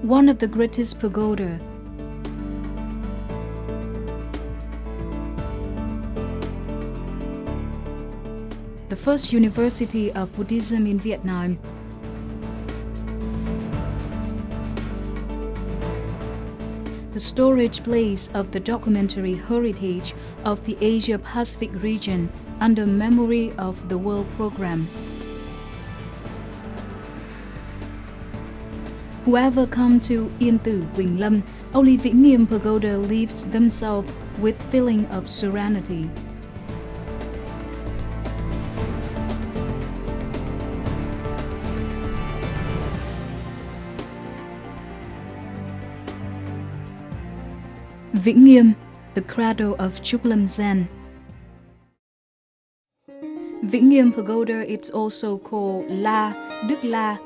one of the greatest pagoda. The first University of Buddhism in Vietnam. The storage place of the documentary heritage of the Asia-Pacific region under Memory of the World program. Whoever come to Yên Tử, Vinh Lâm, only Vinh Nghiem Pagoda leaves themselves with feeling of serenity. Vinh Nghiem, the cradle of Truc Zen. Vinh Nghiem Pagoda is also called La, Đức La,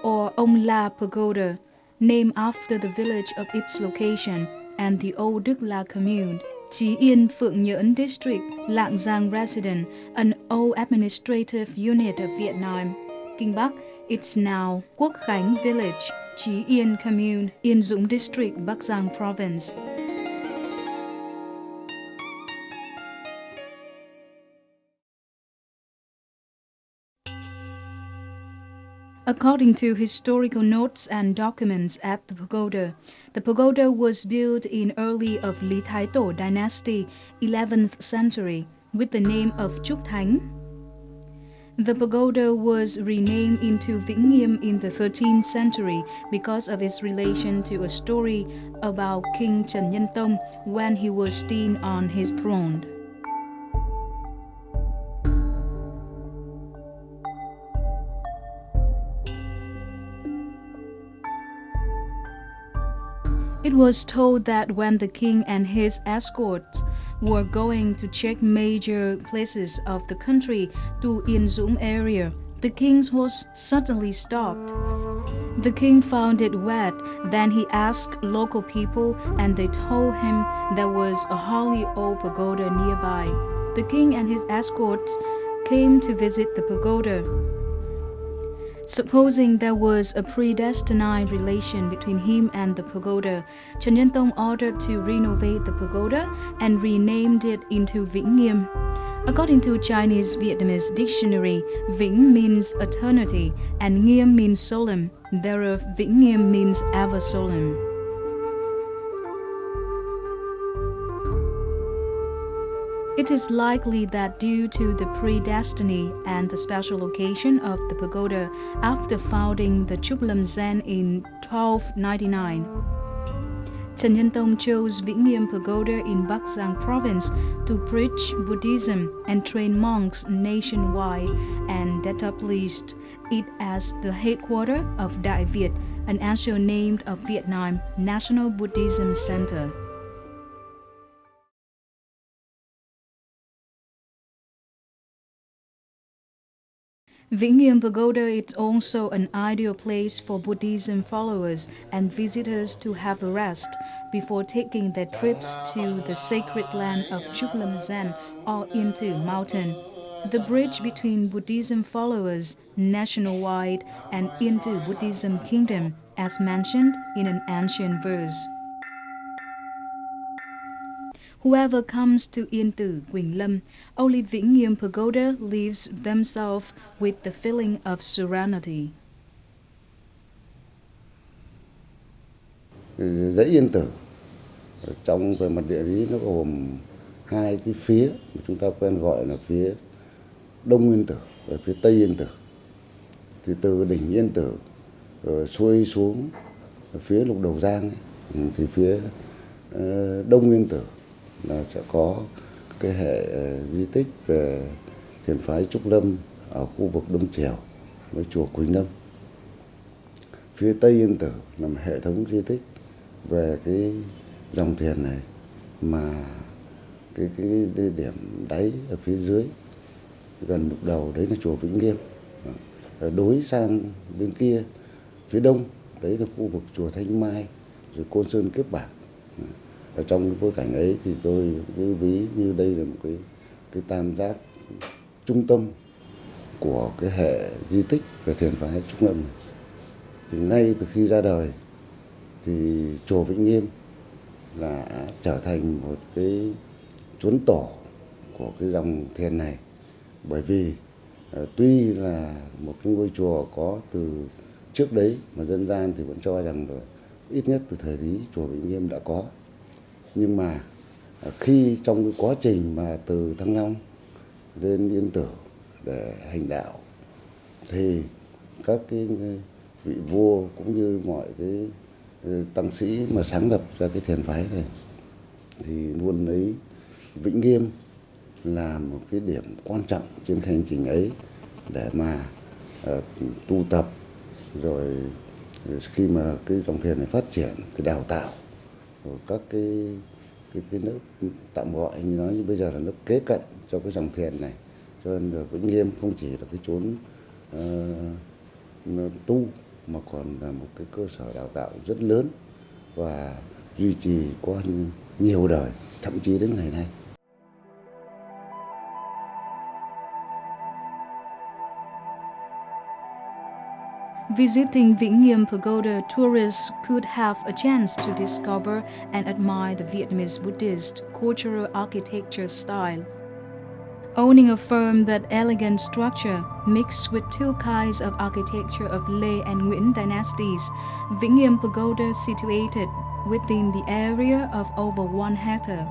or Ông La Pagoda, named after the village of its location and the old Đức La commune. Chí Yên, Phượng Nhẫn district, Lạng Giang resident, an old administrative unit of Vietnam. Kinh Bắc, it's now Quốc Khánh village, Chí Yên commune, Yên Dũng district, Bắc Giang province. According to historical notes and documents at the pagoda was built in early of Lý Thái Tổ dynasty, 11th century, with the name of Truc Thánh. The pagoda was renamed into Vinh Nghiem in the 13th century because of its relation to a story about King Trần Nhân Tông when he was still on his throne. It was told that when the king and his escorts were going to check major places of the country to Yên Dũng area, the king's horse suddenly stopped. The king found it wet, then he asked local people and they told him there was a holy old pagoda nearby. The king and his escorts came to visit the pagoda. Supposing there was a predestined relation between him and the pagoda, Trần Nhân Tông ordered to renovate the pagoda and renamed it into Vinh Nghiem. According to Chinese Vietnamese dictionary, Vinh means eternity and Nghiem means solemn. Thereof, Vinh Nghiem means ever solemn. It is likely that due to the predestiny and the special location of the pagoda after founding the Truc Zen in 1299, Trần Nhân Tông chose Vinh Nghiem Pagoda in Bắc Giang province to preach Buddhism and train monks nationwide and established it as the headquarters of Đại Việt, an ancient name of Vietnam National Buddhism Center. Vinh Nghiem Pagoda is also an ideal place for Buddhism followers and visitors to have a rest before taking their trips to the sacred land of Truc Zen or into mountain. The bridge between Buddhism followers nationwide and into Buddhism kingdom, as mentioned in an ancient verse. Whoever comes to Yên Tử, Vinh Lâm, only Vinh Nghiem Pagoda leaves themselves with the feeling of serenity. Dãy Yên Tử trong về mặt địa lý nó gồm hai cái phía mà chúng ta quen gọi là phía Đông Yên Tử và phía Tây Yên Tử. Thì từ đỉnh Yên Tử xuôi xuống phía Lục Đầu Giang thì phía Đông Yên Tử là sẽ có cái hệ di tích về thiền phái Trúc Lâm ở khu vực Đông Triều với chùa Quỳnh Lâm. Phía Tây Yên Tử là một hệ thống di tích về cái dòng thiền này mà cái điểm đáy ở phía dưới gần Lục Đầu đấy là chùa Vinh Nghiem. Đối sang bên kia phía đông đấy là khu vực chùa Thanh Mai rồi Côn Sơn Kiếp Bạc. Ở trong cái bối cảnh ấy thì tôi cứ ví như đây là một cái tam giác trung tâm của cái hệ di tích về thiền phái Trúc Lâm. Thì ngay từ khi ra đời thì chùa Vinh Nghiem là trở thành một cái chốn tổ của cái dòng thiền này. Bởi vì tuy là một cái ngôi chùa có từ trước đấy mà dân gian thì vẫn cho rằng là ít nhất từ thời Lý chùa Vinh Nghiem đã có. Nhưng mà khi trong cái quá trình mà từ Thăng Long lên Yên Tử để hành đạo thì các cái vị vua cũng như mọi cái tăng sĩ mà sáng lập ra cái thiền phái này thì luôn lấy Vĩnh Nghiêm là một cái điểm quan trọng trên hành trình ấy để mà tu tập, rồi khi mà cái dòng thiền này phát triển thì đào tạo rồi các cái lớp tạm gọi như nói như bây giờ là lớp kế cận cho cái dòng thiền này. Cho nên là Vĩnh Nghiêm không chỉ là cái chốn tu mà còn là một cái cơ sở đào tạo rất lớn và duy trì qua nhiều đời, thậm chí đến ngày nay. Visiting Vinh Nghiem Pagoda, tourists could have a chance to discover and admire the Vietnamese Buddhist cultural architecture style. Owning a firm that elegant structure mixed with two kinds of architecture of Lê and Nguyễn dynasties, Vinh Nghiem Pagoda, situated within the area of over 1 hectare,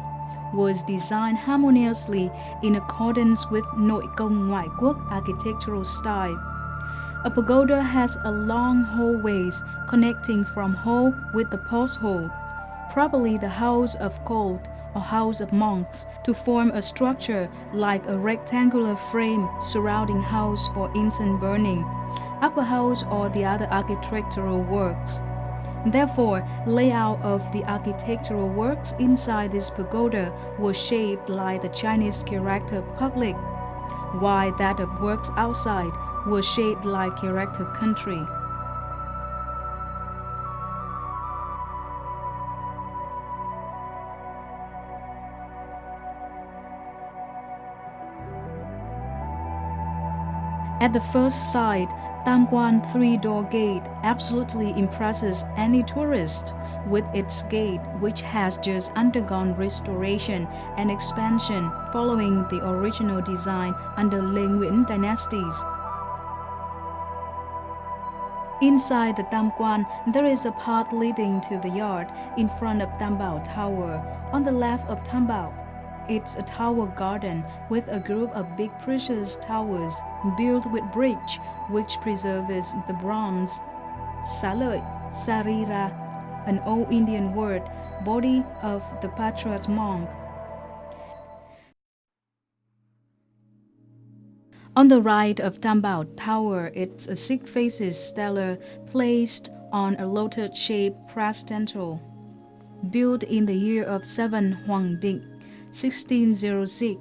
was designed harmoniously in accordance with Nội công ngoại quốc architectural style. A pagoda has a long hallways connecting from hall with the post hall, probably the house of cult or house of monks, to form a structure like a rectangular frame surrounding house for incense burning, upper house or the other architectural works. Therefore, layout of the architectural works inside this pagoda was shaped like the Chinese character public, while that of works outside was shaped like character country. At the first sight, Tam Quan three-door gate absolutely impresses any tourist with its gate, which has just undergone restoration and expansion following the original design under Lê Nguyễn dynasties. Inside the Tam Quan, there is a path leading to the yard in front of Tam Bảo Tower. On the left of Tam Bảo, it's a tower garden with a group of big precious towers built with bridge, which preserves the bronze Xá lợi, Sarira, an old Indian word, body of the patriarch monk. On the right of Tam Bảo Tower, it's a six-faces stellar placed on a lotus-shaped prastantal, built in the year of 7 Hoàng Định, 1606.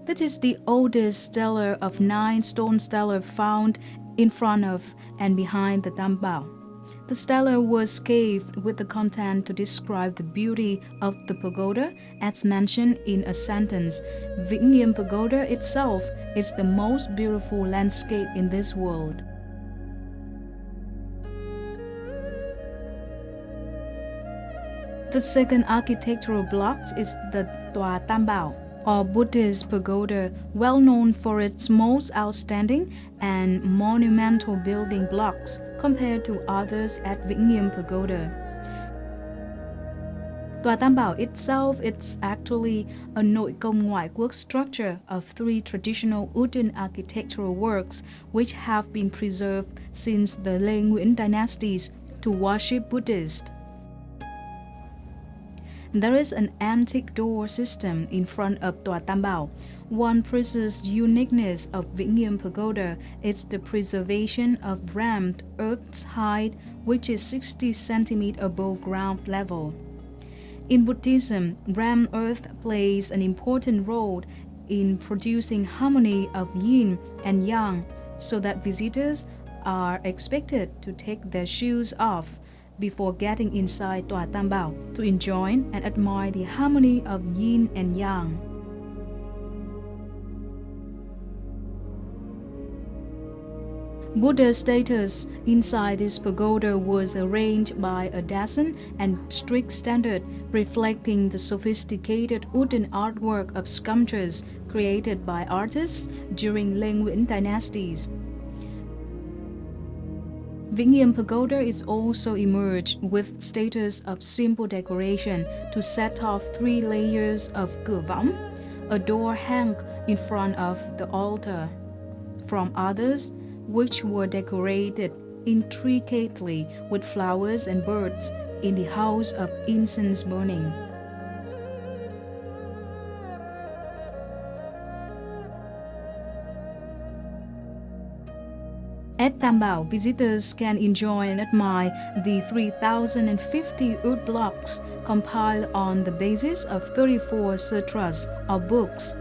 That is the oldest stellar of 9 stone stellar found in front of and behind the Tam Bảo. The stellar was carved with the content to describe the beauty of the pagoda, as mentioned in a sentence. Vinh Nghiem Pagoda itself is the most beautiful landscape in this world. The second architectural block is the Tòa Tam Bảo, or Buddhist pagoda, well known for its most outstanding and monumental building blocks compared to others at Vinh Nghiem Pagoda. Tòa Tam Bảo itself is actually a Nội công ngoại quốc structure of 3 traditional wooden architectural works which have been preserved since the Lê Nguyễn dynasties to worship Buddhists. There is an antique door system in front of Tòa Tam Bảo. One precious uniqueness of Vinh Nghiem Pagoda is the preservation of rammed earth's height, which is 60 cm above ground level. In Buddhism, rammed earth plays an important role in producing harmony of yin and yang, so that visitors are expected to take their shoes off before getting inside Tòa Tam Bảo to enjoy and admire the harmony of yin and yang. Buddha's status inside this pagoda was arranged by a dozen and strict standard, reflecting the sophisticated wooden artwork of sculptures created by artists during Lê Nguyễn dynasties. Vinh Nghiem Pagoda is also emerged with status of simple decoration to set off 3 layers of cửa võng, a door hung in front of the altar, from others which were decorated intricately with flowers and birds in the house of incense burning. At Tam Bảo, visitors can enjoy and admire the 3,050 wood blocks compiled on the basis of 34 sutras or books.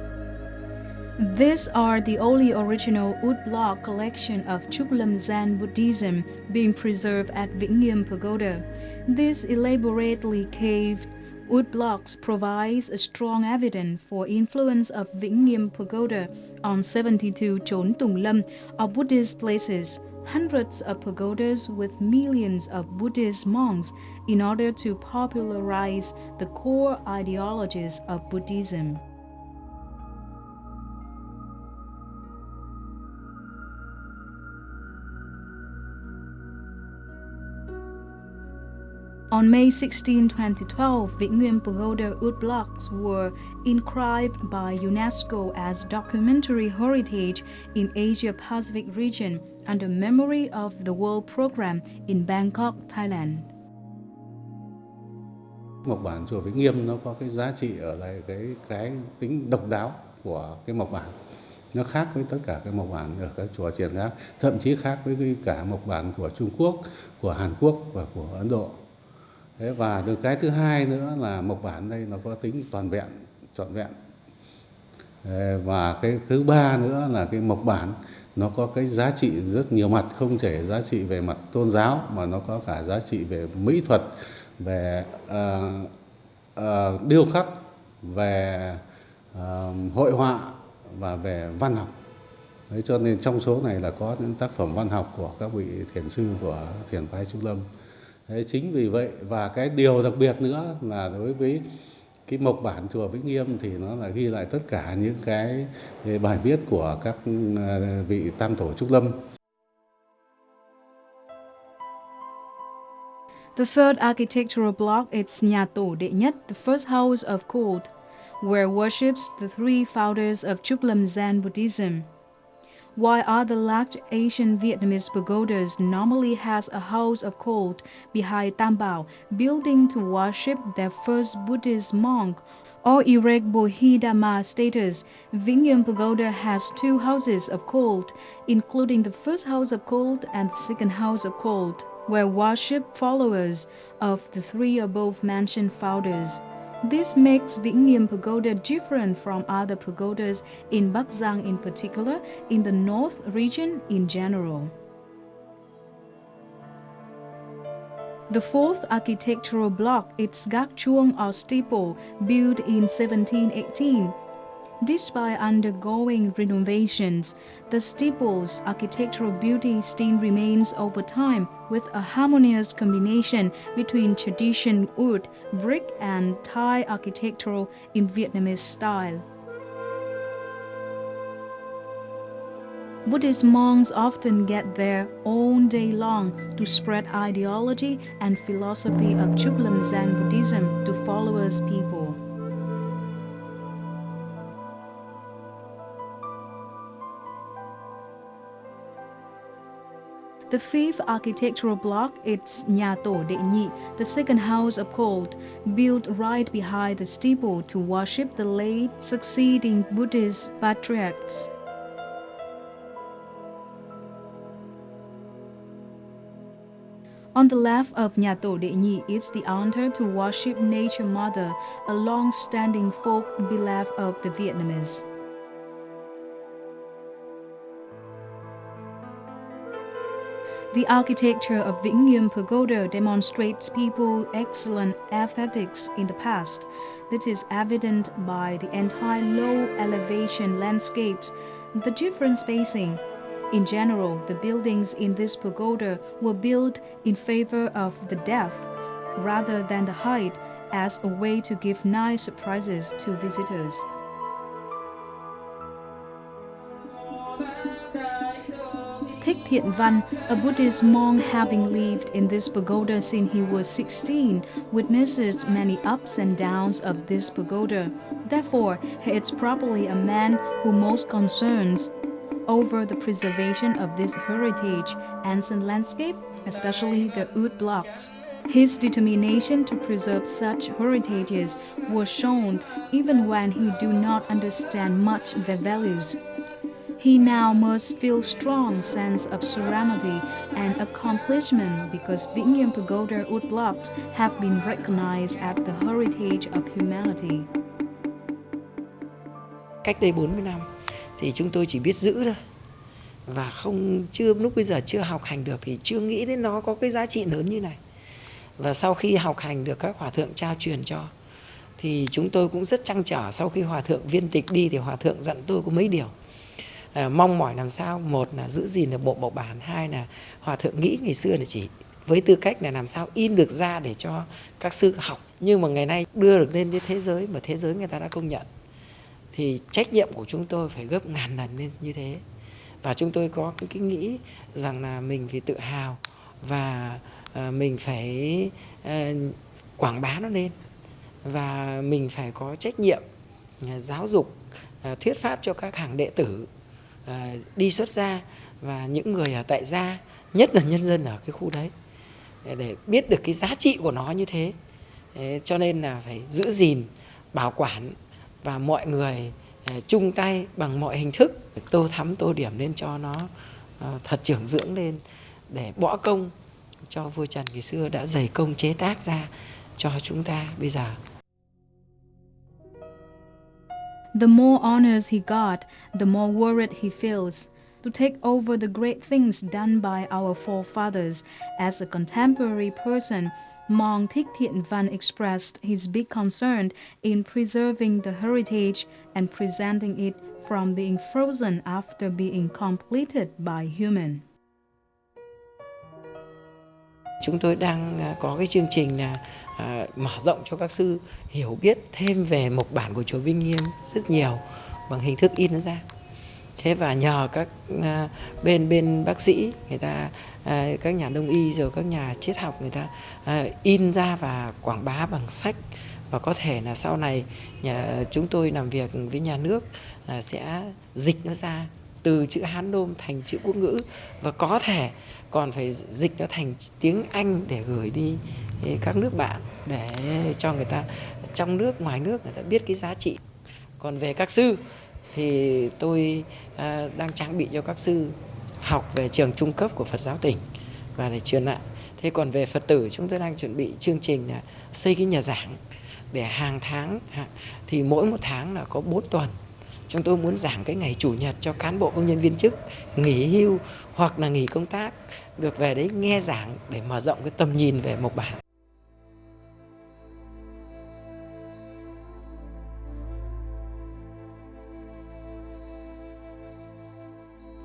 These are the only original wood block collection of Truc Zen Buddhism being preserved at Vinh Nghiem Pagoda. These elaborately carved wood blocks provides a strong evidence for influence of Vinh Nghiem Pagoda on 72 Chốn Tùng Lâm, or Buddhist places, hundreds of pagodas with millions of Buddhist monks in order to popularize the core ideologies of Buddhism. On May 16, 2012, Vinh Nghiem Pagoda wood blocks were inscribed by UNESCO as Documentary Heritage in Asia-Pacific region under Memory of the World Program in Bangkok, Thailand. Mộc bản chùa Vinh Nghiem nó có cái giá trị ở lại cái tính độc đáo của cái mộc bản. Nó khác với tất cả các mộc bản ở các chùa chiền khác, thậm chí khác với cả mộc bản của Trung Quốc, của Hàn Quốc và của Ấn Độ. Thế và được cái thứ hai nữa là mộc bản đây nó có tính toàn vẹn, trọn vẹn. Và cái thứ ba nữa là cái mộc bản nó có cái giá trị rất nhiều mặt, không chỉ giá trị về mặt tôn giáo mà nó có cả giá trị về mỹ thuật, về điêu khắc, về hội họa và về văn học. Đấy, cho nên trong số này là có những tác phẩm văn học của các vị thiền sư của thiền phái Trúc Lâm. Thế chính vì vậy, và cái điều đặc biệt nữa là đối với cái mộc bản chùa Vinh Nghiem thì nó là ghi lại tất cả những cái bài viết của các vị tam tổ Trúc Lâm. The third architectural block is Nhà Tổ Đệ Nhất, the first house of cult, where worships the 3 founders of Truc Zen Buddhism. While other large Asian Vietnamese pagodas normally has a house of cult behind Tam Bảo, building to worship their first Buddhist monk, or erect Bodhidharma status, Vinh Nghiem Pagoda has 2 houses of cult, including the first house of cult and the second house of cult, where worship followers of the 3 above-mentioned founders. This makes Vinh Nghiem Pagoda different from other pagodas in Bắc Giang in particular, in the North region in general. The fourth architectural block is Gác Chuông or steeple, built in 1718. Despite undergoing renovations, the steeple's architectural beauty still remains over time, with a harmonious combination between traditional wood, brick, and Thai architecture in Vietnamese style. Buddhist monks often get there all day long to spread ideology and philosophy of Truc Zen Buddhism to followers people. The fifth architectural block is Nhà Tổ Đệ Nhị, the second house of cult, built right behind the steeple to worship the late succeeding Buddhist patriarchs. On the left of Nhà Tổ Đệ Nhị is the altar to worship Nature Mother, a long-standing folk belief of the Vietnamese. The architecture of Vinh Nghiem Pagoda demonstrates people's excellent aesthetics in the past. This is evident by the entire low elevation landscapes, the different spacing, In general, the buildings in this pagoda were built in favor of the depth rather than the height, as a way to give nice surprises to visitors. Thích Thiện Văn, a Buddhist monk having lived in this pagoda since he was 16, witnesses many ups and downs of this pagoda. Therefore, he is probably a man who most concerns over the preservation of this heritage ancient landscape, especially the wood blocks. His determination to preserve such heritages was shown even when he do not understand much their values. He now must feel strong sense of serenity and accomplishment because Vinh Nghiem Pagoda wood blocks have been recognized as the heritage of humanity. Cách đây 40 năm thì chúng tôi chỉ biết giữ thôi. Và lúc bây giờ chưa học hành được thì chưa nghĩ đến nó có cái giá trị lớn như này. Và sau khi học hành được các hòa thượng trao truyền cho thì chúng tôi cũng rất trăn trở. Sau khi hòa thượng viên tịch đi thì hòa thượng dặn tôi có mấy điều. Mong mỏi làm sao, một là giữ gìn được bộ mộc bản, hai là hòa thượng nghĩ ngày xưa là chỉ với tư cách là làm sao in được ra để cho các sư học. Nhưng mà ngày nay đưa được lên đến thế giới mà thế giới người ta đã công nhận thì trách nhiệm của chúng tôi phải gấp ngàn lần lên như thế. Và chúng tôi có cái nghĩ rằng là mình phải tự hào và mình phải quảng bá nó lên. Và mình phải có trách nhiệm giáo dục, thuyết pháp cho các hàng đệ tử đi xuất gia và những người ở tại gia, nhất là nhân dân ở cái khu đấy, để biết được cái giá trị của nó như thế. Cho nên là phải giữ gìn, bảo quản và mọi người chung tay bằng mọi hình thức tô thắm tô điểm lên cho nó thật trưởng dưỡng lên, để bỏ công cho vua Trần ngày xưa đã dày công chế tác ra cho chúng ta bây giờ. The more honors he got, the more worried he feels. To take over the great things done by our forefathers, as a contemporary person, Monk Thích Thiện Văn expressed his big concern in preserving the heritage and presenting it from being frozen after being completed by human. Chúng tôi đang có cái chương trình là mở rộng cho các sư hiểu biết thêm về mộc bản của chùa Vinh Nghiem rất nhiều bằng hình thức in nó ra. Thế và nhờ các bên bác sĩ người ta, các nhà đông y rồi các nhà triết học người ta in ra và quảng bá bằng sách, và có thể là sau này chúng tôi làm việc với nhà nước là sẽ dịch nó ra từ chữ Hán Nôm thành chữ quốc ngữ, và có thể còn phải dịch nó thành tiếng Anh để gửi đi các nước bạn, để cho người ta trong nước ngoài nước người ta biết cái giá trị. Còn về các sư thì tôi đang trang bị cho các sư học về trường trung cấp của Phật giáo tỉnh và để truyền lại. Thế còn về Phật tử chúng tôi đang chuẩn bị chương trình là xây cái nhà giảng để hàng tháng thì mỗi một tháng là có 4 tuần. Chúng tôi muốn giảng cái ngày Chủ nhật cho cán bộ công nhân viên chức nghỉ hưu hoặc là nghỉ công tác được về đấy nghe giảng để mở rộng cái tầm nhìn về mộc bản.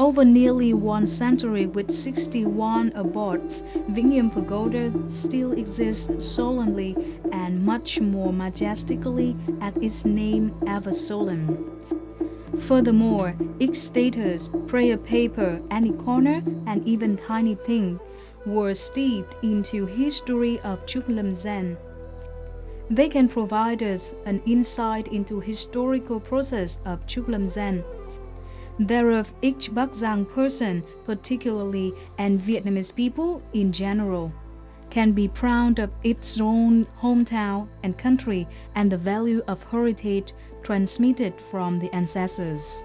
Over nearly one century with 61 abodes, Vinh Nghiem Pagoda still exists solemnly and much more majestically as its name ever solemn. Furthermore, each status, prayer paper, any corner, and even tiny thing were steeped into history of Truc Zen. They can provide us an insight into historical process of Truc Zen. Thereof, each Bắc Giang person, particularly, and Vietnamese people in general, can be proud of its own hometown and country and the value of heritage transmitted from the ancestors.